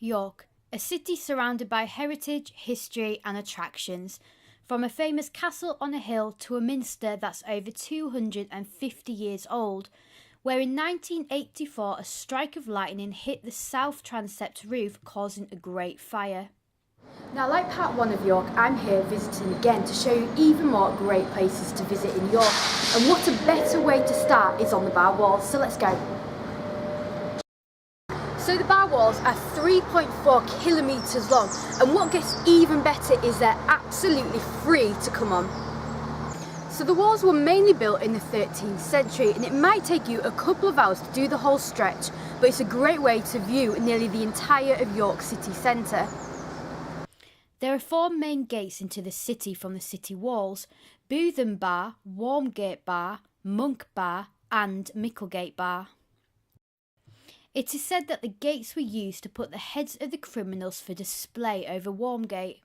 York, a city surrounded by heritage, history and attractions. From a famous castle on a hill to a minster that's over 250 years old, where in 1984 a strike of lightning hit the south transept roof, causing a great fire. Now, like part 1 of York, I'm here visiting again to show you even more great places to visit in York. And what a better way to start is on the bar walls, so let's go. So the bar walls are 3.4 kilometres long, and what gets even better is they're absolutely free to come on. So the walls were mainly built in the 13th century, and it might take you a couple of hours to do the whole stretch, but it's a great way to view nearly the entire of York city centre. There are 4 main gates into the city from the city walls: Bootham Bar, Warmgate Bar, Monk Bar and Micklegate Bar. It is said that the gates were used to put the heads of the criminals for display over Warmgate.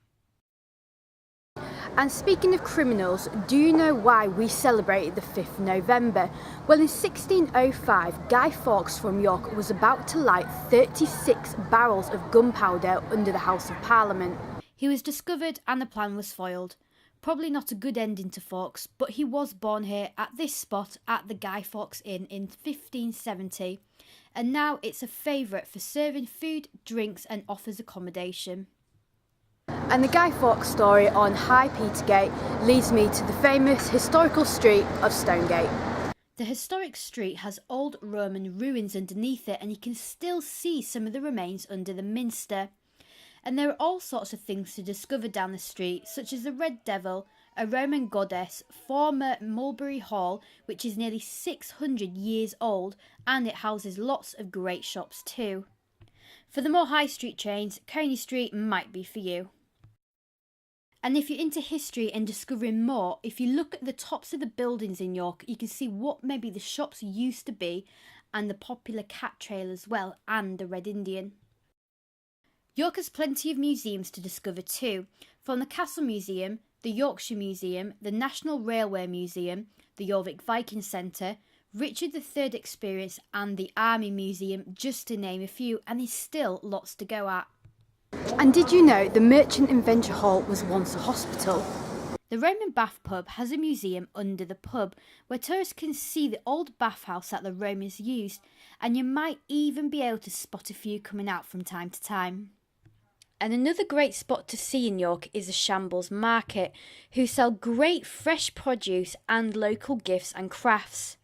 And speaking of criminals, do you know why we celebrated the 5th November? Well, in 1605, Guy Fawkes from York was about to light 36 barrels of gunpowder under the House of Parliament. He was discovered and the plan was foiled. Probably not a good ending to Fawkes, but he was born here at this spot at the Guy Fawkes Inn in 1570, and now it's a favourite for serving food, drinks and offers accommodation. And the Guy Fawkes story on High Petergate leads me to the famous historical street of Stonegate. The historic street has old Roman ruins underneath it, and you can still see some of the remains under the minster. And there are all sorts of things to discover down the street, such as the Red Devil, a Roman goddess, former Mulberry Hall, which is nearly 600 years old, and it houses lots of great shops too. For the more high street trains, Coney Street might be for you. And if you're into history and discovering more, if you look at the tops of the buildings in York, you can see what maybe the shops used to be, and the popular cat trail as well, and the Red Indian. York has plenty of museums to discover too, from the Castle Museum, the Yorkshire Museum, the National Railway Museum, the Jorvik Viking Centre, Richard III Experience and the Army Museum, just to name a few, and there's still lots to go at. And did you know the Merchant and Venture Hall was once a hospital? The Roman Bath Pub has a museum under the pub where tourists can see the old bathhouse that the Romans used, and you might even be able to spot a few coming out from time to time. And another great spot to see in York is the Shambles Market, who sell great fresh produce and local gifts and crafts.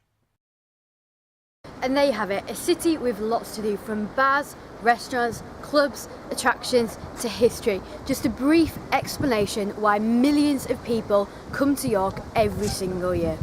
And there you have it, a city with lots to do, from bars, restaurants, clubs, attractions to history. Just a brief explanation why millions of people come to York every single year.